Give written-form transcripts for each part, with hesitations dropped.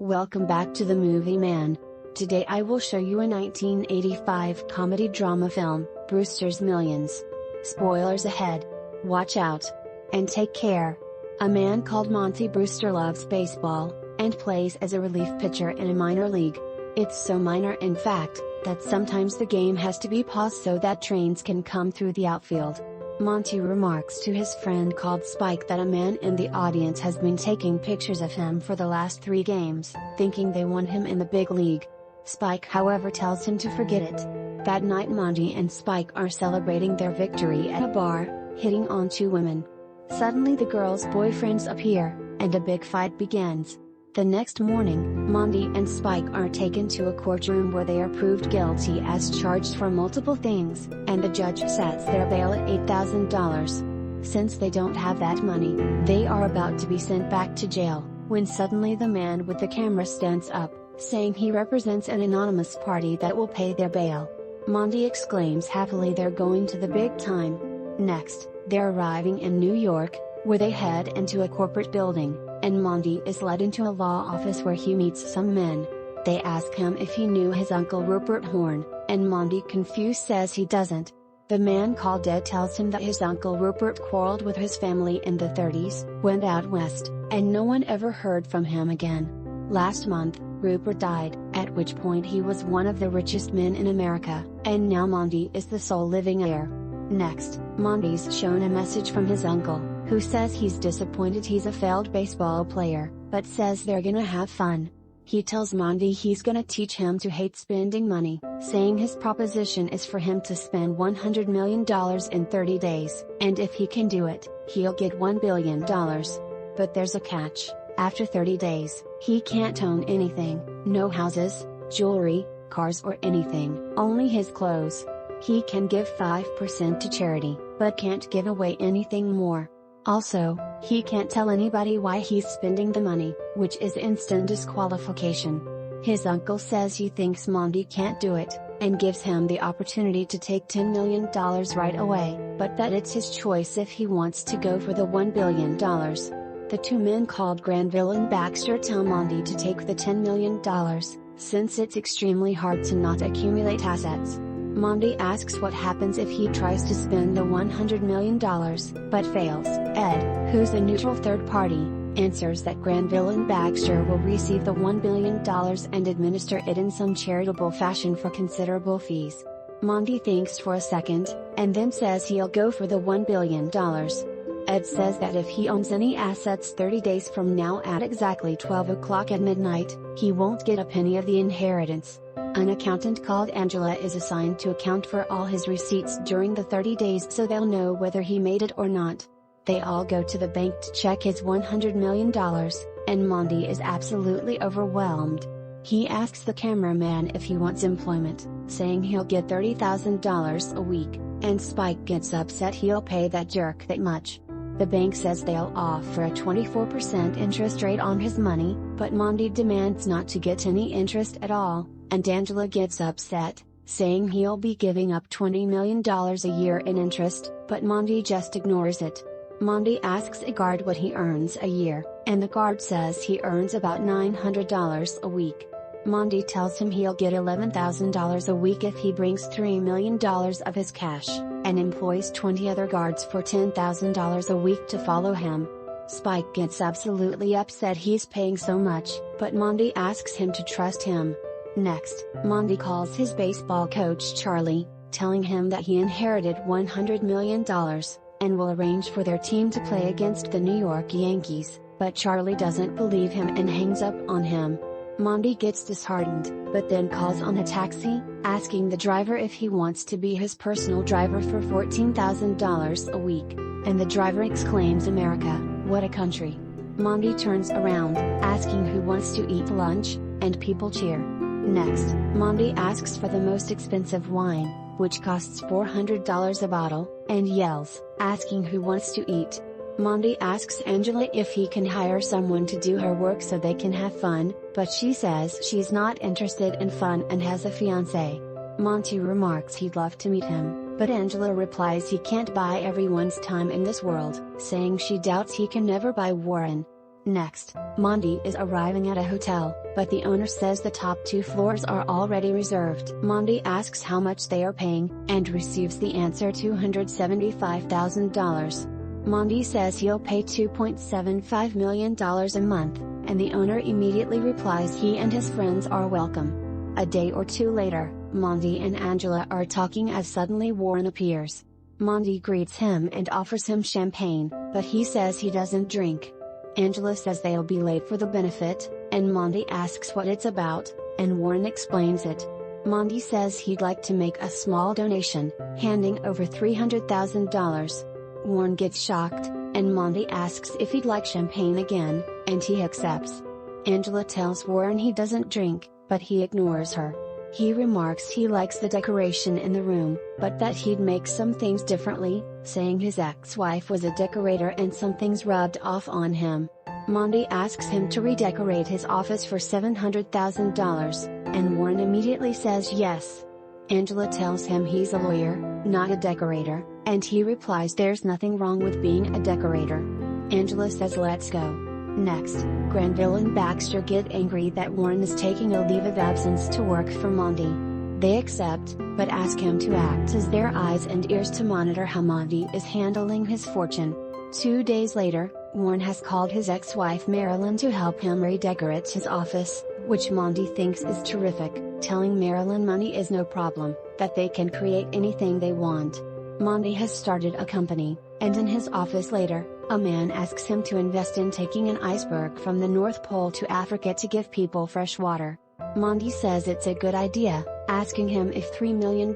Welcome back to The Movie Man. Today I will show you a 1985 comedy drama film, Brewster's Millions. Spoilers ahead. Watch out. And take care. A man called Monty Brewster loves baseball, and plays as a relief pitcher in a minor league. It's so minor in fact, that sometimes the game has to be paused so that trains can come through the outfield. Monty remarks to his friend called Spike that a man in the audience has been taking pictures of him for the last 3 games, thinking they want him in the big league. Spike however tells him to forget it. That night Monty and Spike are celebrating their victory at a bar, hitting on 2 women. Suddenly the girls' boyfriends appear, and a big fight begins. The next morning, Monty and Spike are taken to a courtroom where they are proved guilty as charged for multiple things, and the judge sets their bail at $8,000. Since they don't have that money, they are about to be sent back to jail, when suddenly the man with the camera stands up, saying he represents an anonymous party that will pay their bail. Monty exclaims happily they're going to the big time. Next, they're arriving in New York, where they head into a corporate building, and Monty is led into a law office where he meets some men. They ask him if he knew his uncle Rupert Horn, and Monty confused says he doesn't. The man called Ed tells him that his uncle Rupert quarreled with his family in the 30s, went out west, and no one ever heard from him again. Last month, Rupert died, at which point he was one of the richest men in America, and now Monty is the sole living heir. Next, Monty's shown a message from his uncle, who says he's disappointed he's a failed baseball player, but says they're gonna have fun. He tells Monty he's gonna teach him to hate spending money, saying his proposition is for him to spend $100 million in 30 days, and if he can do it, he'll get $1 billion. But there's a catch: after 30 days, he can't own anything, no houses, jewelry, cars or anything, only his clothes. He can give 5% to charity, but can't give away anything more. Also, he can't tell anybody why he's spending the money, which is instant disqualification. His uncle says he thinks Monty can't do it, and gives him the opportunity to take $10 million right away, but that it's his choice if he wants to go for the $1 billion. The 2 men called Granville and Baxter tell Monty to take the $10 million, since it's extremely hard to not accumulate assets. Monty asks what happens if he tries to spend the $100 million, but fails. Ed, who's a neutral third party, answers that Granville and Baxter will receive the $1 billion and administer it in some charitable fashion for considerable fees. Monty thinks for a second, and then says he'll go for the $1 billion. Ed says that if he owns any assets 30 days from now at exactly 12 o'clock at midnight, he won't get a penny of the inheritance. An accountant called Angela is assigned to account for all his receipts during the 30 days so they'll know whether he made it or not. They all go to the bank to check his $100 million, and Monty is absolutely overwhelmed. He asks the cameraman if he wants employment, saying he'll get $30,000 a week, and Spike gets upset he'll pay that jerk that much. The bank says they'll offer a 24% interest rate on his money, but Monty demands not to get any interest at all, and Angela gets upset, saying he'll be giving up $20 million a year in interest, but Monty just ignores it. Monty asks a guard what he earns a year, and the guard says he earns about $900 a week. Monty tells him he'll get $11,000 a week if he brings $3 million of his cash, and employs 20 other guards for $10,000 a week to follow him. Spike gets absolutely upset he's paying so much, but Monty asks him to trust him. Next, Monty calls his baseball coach Charlie, telling him that he inherited $100 million, and will arrange for their team to play against the New York Yankees, but Charlie doesn't believe him and hangs up on him. Monty gets disheartened, but then calls on a taxi, asking the driver if he wants to be his personal driver for $14,000 a week, and the driver exclaims, "America, what a country." Monty turns around, asking who wants to eat lunch, and people cheer. Next, Monty asks for the most expensive wine, which costs $400 a bottle, and yells, asking who wants to eat. Monty asks Angela if he can hire someone to do her work so they can have fun, but she says she's not interested in fun and has a fiancé. Monty remarks he'd love to meet him, but Angela replies he can't buy everyone's time in this world, saying she doubts he can never buy Warren. Next, Monty is arriving at a hotel, but the owner says the top 2 floors are already reserved. Monty asks how much they are paying, and receives the answer $275,000. Monty says he'll pay $2.75 million a month, and the owner immediately replies he and his friends are welcome. A day or two later, Monty and Angela are talking as suddenly Warren appears. Monty greets him and offers him champagne, but he says he doesn't drink. Angela says they'll be late for the benefit, and Monty asks what it's about, and Warren explains it. Monty says he'd like to make a small donation, handing over $300,000. Warren gets shocked, and Monty asks if he'd like champagne again, and he accepts. Angela tells Warren he doesn't drink, but he ignores her. He remarks he likes the decoration in the room, but that he'd make some things differently, saying his ex-wife was a decorator and some things rubbed off on him. Monty asks him to redecorate his office for $700,000, and Warren immediately says yes. Angela tells him he's a lawyer, not a decorator, and he replies there's nothing wrong with being a decorator. Angela says let's go. Next, Granville and Baxter get angry that Warren is taking a leave of absence to work for Monty. They accept, but ask him to act as their eyes and ears to monitor how Monty is handling his fortune. 2 days later, Warren has called his ex-wife Marilyn to help him redecorate his office, which Monty thinks is terrific, telling Marilyn money is no problem, that they can create anything they want. Monty has started a company, and in his office later, a man asks him to invest in taking an iceberg from the North Pole to Africa to give people fresh water. Monty says it's a good idea, asking him if $3 million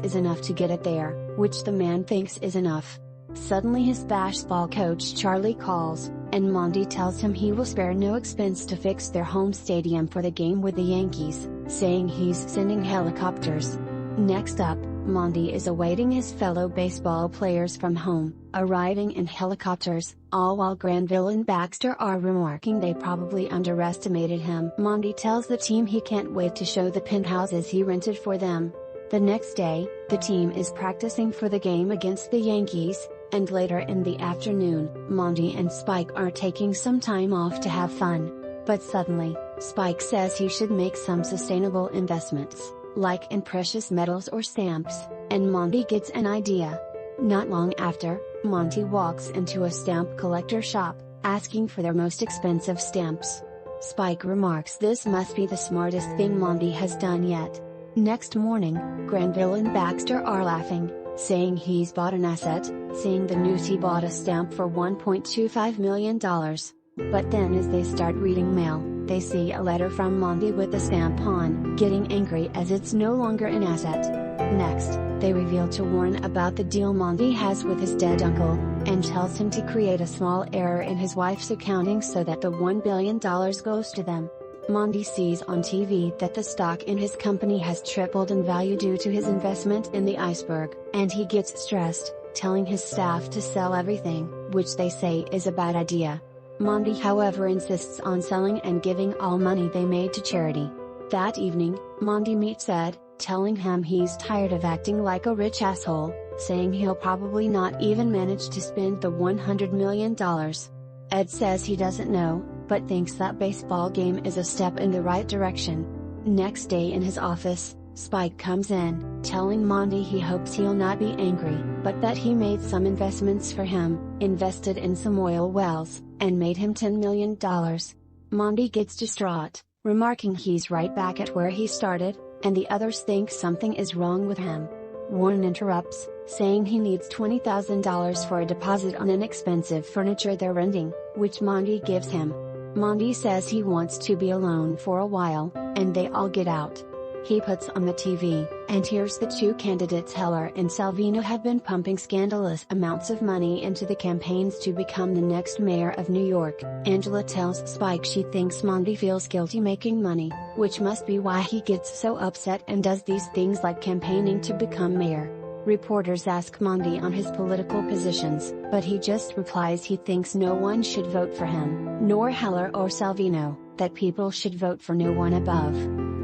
is enough to get it there, which the man thinks is enough. Suddenly his baseball coach Charlie calls, and Monty tells him he will spare no expense to fix their home stadium for the game with the Yankees, saying he's sending helicopters. Next up, Monty is awaiting his fellow baseball players from home, arriving in helicopters, all while Granville and Baxter are remarking they probably underestimated him. Monty tells the team he can't wait to show the penthouses he rented for them. The next day, the team is practicing for the game against the Yankees, and later in the afternoon, Monty and Spike are taking some time off to have fun. But suddenly, Spike says he should make some sustainable investments, like in precious metals or stamps, and Monty gets an idea. Not long after, Monty walks into a stamp collector shop, asking for their most expensive stamps. Spike remarks this must be the smartest thing Monty has done yet. Next morning, Granville and Baxter are laughing, saying he's bought an asset, seeing the news he bought a stamp for $1.25 million. But then as they start reading mail, they see a letter from Monty with the stamp on, getting angry as it's no longer an asset. Next, they reveal to Warren about the deal Monty has with his dead uncle, and tells him to create a small error in his wife's accounting so that the $1 billion goes to them. Monty sees on TV that the stock in his company has tripled in value due to his investment in the iceberg, and he gets stressed, telling his staff to sell everything, which they say is a bad idea. Monty however insists on selling and giving all money they made to charity. That evening, Monty meets Ed, telling him he's tired of acting like a rich asshole, saying he'll probably not even manage to spend the $100 million. Ed says he doesn't know, but thinks that baseball game is a step in the right direction. Next day in his office, Spike comes in, telling Monty he hopes he'll not be angry, but that he made some investments for him, invested in some oil wells, and made him $10 million. Monty gets distraught, remarking he's right back at where he started, and the others think something is wrong with him. Warren interrupts, saying he needs $20,000 for a deposit on inexpensive furniture they're renting, which Monty gives him. Monty says he wants to be alone for a while, and they all get out. He puts on the TV, and hears the two candidates Heller and Salvino have been pumping scandalous amounts of money into the campaigns to become the next mayor of New York. Angela tells Spike she thinks Monty feels guilty making money, which must be why he gets so upset and does these things like campaigning to become mayor. Reporters ask Monty on his political positions, but he just replies he thinks no one should vote for him, nor Heller or Salvino, that people should vote for no one above.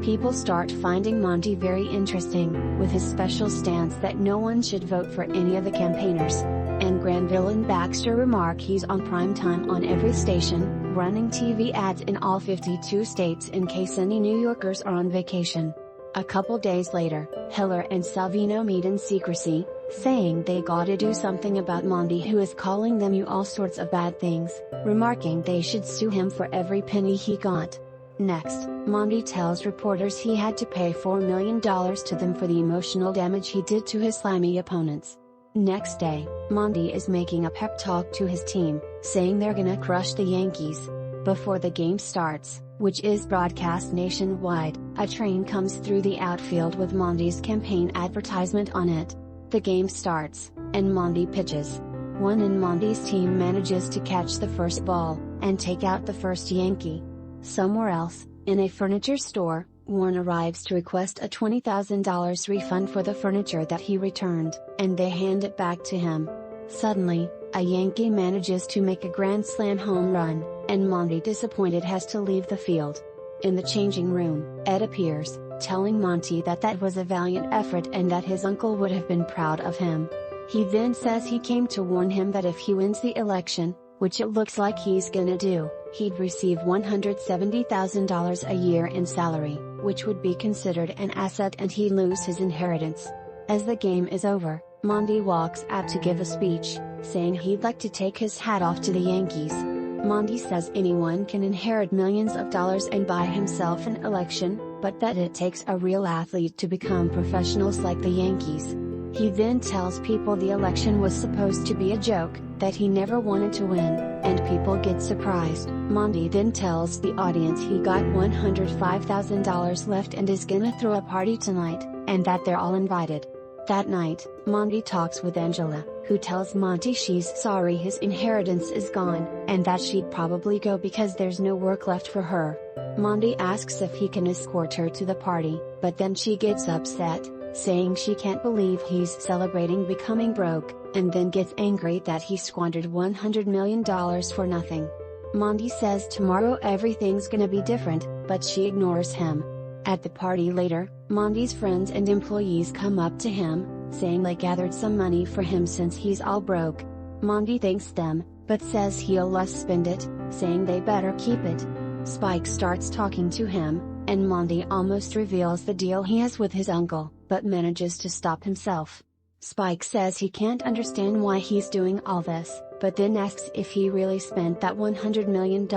People start finding Monty very interesting, with his special stance that no one should vote for any of the campaigners. And Granville and Baxter remark he's on prime time on every station, running TV ads in all 52 states in case any New Yorkers are on vacation. A couple days later, Hiller and Salvino meet in secrecy, saying they gotta do something about Monty, who is calling them all sorts of bad things, remarking they should sue him for every penny he got. Next, Monty tells reporters he had to pay $4 million to them for the emotional damage he did to his slimy opponents. Next day, Monty is making a pep talk to his team, saying they're gonna crush the Yankees. Before the game starts, which is broadcast nationwide, a train comes through the outfield with Monty's campaign advertisement on it. The game starts, and Monty pitches. One in Monty's team manages to catch the first ball, and take out the first Yankee. Somewhere else, in a furniture store, Warren arrives to request a $20,000 refund for the furniture that he returned, and they hand it back to him. Suddenly, a Yankee manages to make a grand slam home run, and Monty, disappointed, has to leave the field. In the changing room, Ed appears, telling Monty that was a valiant effort and that his uncle would have been proud of him. He then says he came to warn him that if he wins the election, which it looks like he's gonna do, he'd receive $170,000 a year in salary, which would be considered an asset, and he'd lose his inheritance. As the game is over, Monty walks out to give a speech, saying he'd like to take his hat off to the Yankees. Monty says anyone can inherit millions of dollars and buy himself an election, but that it takes a real athlete to become professionals like the Yankees. He then tells people the election was supposed to be a joke, that he never wanted to win, and people get surprised. Monty then tells the audience he got $105,000 left and is gonna throw a party tonight, and that they're all invited. That night, Monty talks with Angela, who tells Monty she's sorry his inheritance is gone, and that she'd probably go because there's no work left for her. Monty asks if he can escort her to the party, but then she gets upset, saying she can't believe he's celebrating becoming broke, and then gets angry that he squandered $100 million for nothing. Monty says tomorrow everything's gonna be different, but she ignores him. At the party later, Monty's friends and employees come up to him, saying they gathered some money for him since he's all broke. Monty thanks them, but says he'll less spend it, saying they better keep it. Spike starts talking to him, and Monty almost reveals the deal he has with his uncle, but manages to stop himself. Spike says he can't understand why he's doing all this, but then asks if he really spent that $100 million.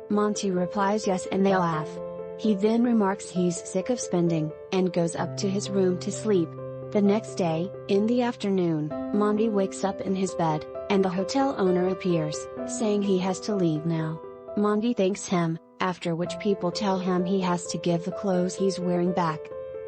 Monty replies yes, and they laugh. He then remarks he's sick of spending, and goes up to his room to sleep. The next day, in the afternoon, Monty wakes up in his bed, and the hotel owner appears, saying he has to leave now. Monty thanks him, after which people tell him he has to give the clothes he's wearing back.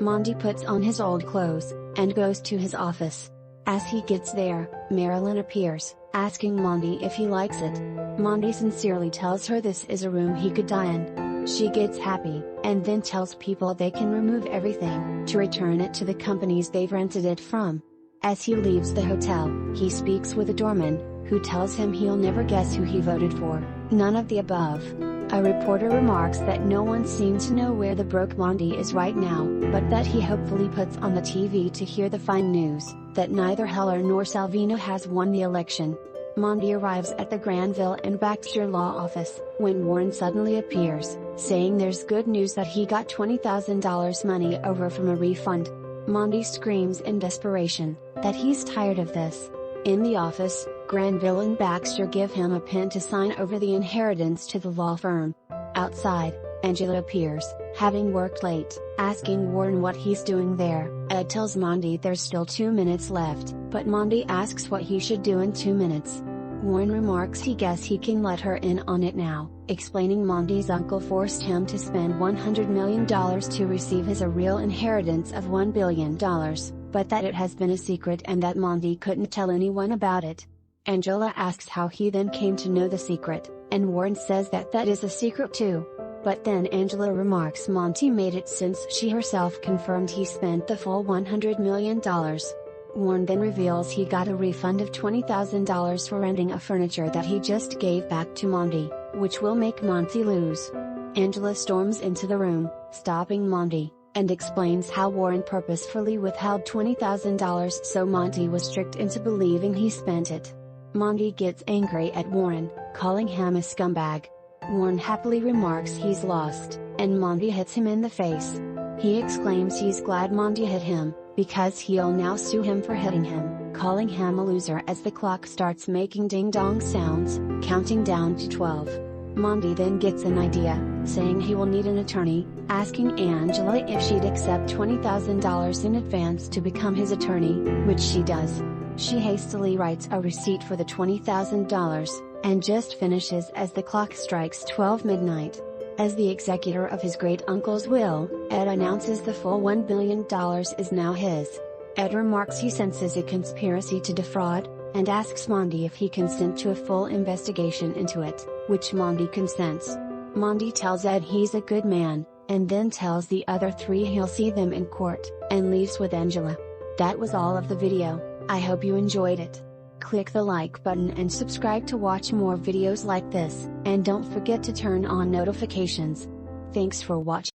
Monty puts on his old clothes, and goes to his office. As he gets there, Marilyn appears, asking Monty if he likes it. Monty sincerely tells her this is a room he could die in. She gets happy, and then tells people they can remove everything, to return it to the companies they've rented it from. As he leaves the hotel, he speaks with a doorman, who tells him he'll never guess who he voted for, none of the above. A reporter remarks that no one seems to know where the broke Monty is right now, but that he hopefully puts on the TV to hear the fine news, that neither Heller nor Salvino has won the election. Monty arrives at the Granville and Baxter law office, when Warren suddenly appears, saying there's good news that he got $20,000 money over from a refund. Monty screams in desperation, that he's tired of this. In the office, Granville and Baxter give him a pen to sign over the inheritance to the law firm. Outside, Angela appears, having worked late, asking Warren what he's doing there. Ed tells Monty there's still 2 minutes left, but Monty asks what he should do in 2 minutes. Warren remarks he guess he can let her in on it now, explaining Monty's uncle forced him to spend $100 million to receive his real inheritance of $1 billion, but that it has been a secret and that Monty couldn't tell anyone about it. Angela asks how he then came to know the secret, and Warren says that is a secret too. But then Angela remarks Monty made it since she herself confirmed he spent the full $100 million. Warren then reveals he got a refund of $20,000 for renting a furniture that he just gave back to Monty, which will make Monty lose. Angela storms into the room, stopping Monty, and explains how Warren purposefully withheld $20,000 so Monty was tricked into believing he spent it. Monty gets angry at Warren, calling him a scumbag. Warren happily remarks he's lost, and Monty hits him in the face. He exclaims he's glad Monty hit him, because he'll now sue him for hitting him, calling him a loser as the clock starts making ding-dong sounds, counting down to 12. Monty then gets an idea, saying he will need an attorney, asking Angela if she'd accept $20,000 in advance to become his attorney, which she does. She hastily writes a receipt for the $20,000, and just finishes as the clock strikes 12 midnight. As the executor of his great-uncle's will, Ed announces the full $1 billion is now his. Ed remarks he senses a conspiracy to defraud, and asks Monty if he consent to a full investigation into it, which Monty consents. Monty tells Ed he's a good man, and then tells the other three he'll see them in court, and leaves with Angela. That was all of the video. I hope you enjoyed it. Click the like button and subscribe to watch more videos like this, and don't forget to turn on notifications. Thanks for watching.